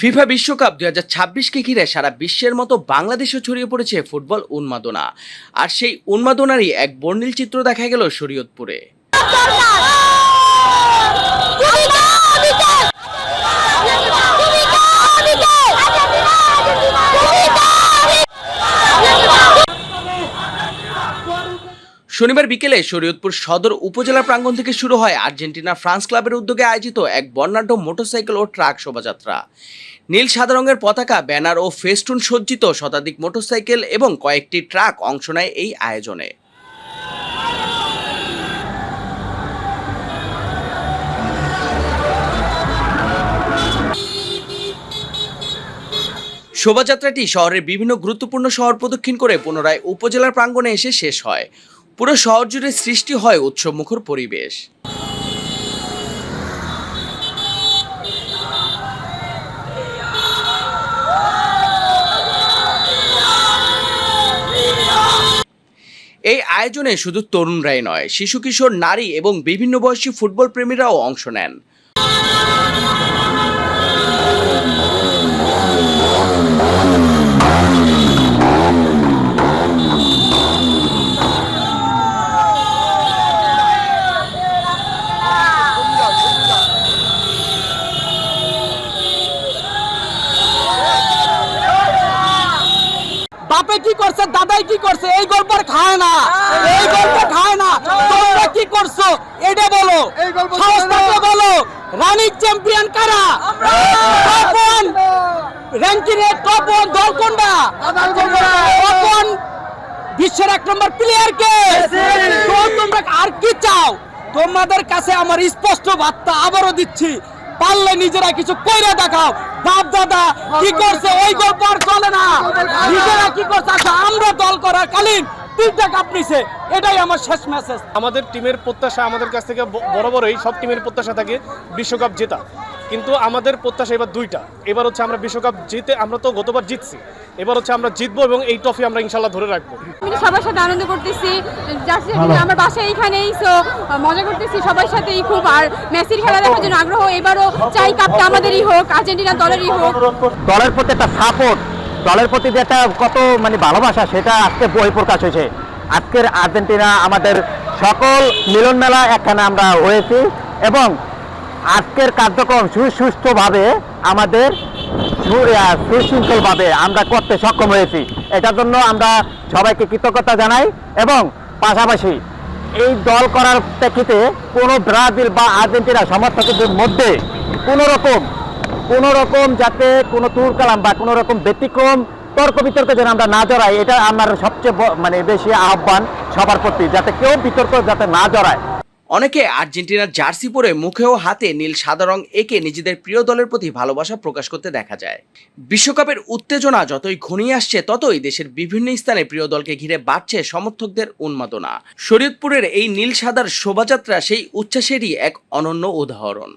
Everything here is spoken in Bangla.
ফিফা বিশ্বকাপ 2026কে ঘিরে সারা বিশ্বের মতো বাংলাদেশেও ছড়িয়ে পড়েছে ফুটবল উন্মাদনা। আর সেই উন্মাদনারই এক বর্ণিল চিত্র দেখা গেল শরীয়তপুরে। শনিবার বিকেলে শরীয়তপুর সদর উপজেলা প্রাঙ্গণ থেকে শুরু হয় আর্জেন্টিনা ফ্রান্স ক্লাবের উদ্যোগে আয়োজিত এক বর্ণাঢ্য মোটরসাইকেল ও ট্রাক শোভাযাত্রা। নীল সাদা রঙের পতাকা, ব্যানার ও ফেস্টুন সজ্জিত শতাধিক মোটরসাইকেল এবং কয়েকটি ট্রাক অংশ নেয় এই আয়োজনে। শোভাযাত্রাটি শহরের বিভিন্ন গুরুত্বপূর্ণ শহর প্রদক্ষিণ করে পুনরায় উপজেলার প্রাঙ্গণে এসে শেষ হয়। পুরো শহর জুড়ে সৃষ্টি হয় উৎসবমুখর পরিবেশ। এই আয়োজনে শুধু তরুণরাই নয়, শিশু কিশোর, নারী এবং বিভিন্ন বয়সী ফুটবল প্রেমীরাও অংশ নেন। বাপে কি করছে, দাদাই কি করছে, এই গল্প খায় না, এই গল্প খায় না। তোমরা কি করছো এটা বলো, সাহস থাকলে বলো। রানিং চ্যাম্পিয়ন কারা? টপ 1 র‍্যাঙ্কিং এর টপ 1 দল কোনটা? টপ 1 বিশ্বের 1 নম্বর প্লেয়ার কে? তো তোমরা আর কি চাও? তোমাদের কাছে আমার স্পষ্ট বার্তা আবারও দিচ্ছি, পারলে নিজেরা কিছু কইরা দেখাও। বাপ দাদা কি করছে ওই গল্প আর চলে না। নিজেরা কি করছে, আচ্ছা আমরা দল করার কালীন 3টা কাপ নিছে, এটাই আমার শেষ মেসেজ। আমাদের টিমের প্রত্যাশা, আমাদের কাছ থেকে বরাবরই সব টিমের প্রত্যাশা থাকে বিশ্বকাপ জেতা, কিন্তু আমাদের প্রত্যাশা এবার 2টা। এবার হচ্ছে আমরা বিশ্বকাপ জিতে, আমরা তো গতবার জিতছি, এবার হচ্ছে আমরা জিতবো এবং এই ট্রফি আমরা ইনশাল্লাহ ধরে রাখবো। আমি সবার সাথে আনন্দ করতেছি, জার্সি আমার বাসায় এইখানেই, সো মজা করতেছি সবার সাথেই খুব। আর মেসির খেলা দেখার জন্য আগ্রহ, এবারও চাই কাপটা আমাদেরই হোক, আর্জেন্টিনা দলেরই হোক। দলের প্রতি একটা সাপোর্ট, দলের প্রতি যে একটা কত ভালোবাসা, সেটা আজকে বহিঃপ্রকাশ হয়েছে। আজকের আর্জেন্টিনা আমাদের সকল মিলন মেলা একখানে আমরা হয়েছি এবং আজকের কার্যক্রম সুষ্ঠুভাবে আমাদের সুশৃঙ্খলভাবে আমরা করতে সক্ষম হয়েছি। এটার জন্য আমরা সবাইকে কৃতজ্ঞতা জানাই এবং পাশাপাশি এই দল করার প্রেক্ষিতে কোনো ব্রাজিল বা আর্জেন্টিনা সমর্থকদের মধ্যে কোনো রকম যাতে কোনো তুরকালাম বা কোনো রকম ব্যতিক্রম তর্ক বিতর্কে যেন আমরা না জড়াই, এটা আমার সবচেয়ে বেশি আহ্বান সবার প্রতি, যাতে কেউ বিতর্ক যাতে না জড়ায়। অনেকে আর্জেন্টিনার জার্সি পরে মুখে ও হাতে নীল সাদা রং এঁকে নিজেদের প্রিয় দলের প্রতি ভালোবাসা প্রকাশ করতে দেখা যায়। বিশ্বকাপের উত্তেজনা যতই ঘনিয়ে আসছে, ততই দেশের বিভিন্ন স্থানে প্রিয় দলকে ঘিরে বাড়ছে সমর্থকদের উন্মাদনা। শরীয়তপুরের এই নীল সাদার শোভাযাত্রা সেই উচ্ছ্বাসেরই এক অনন্য উদাহরণ।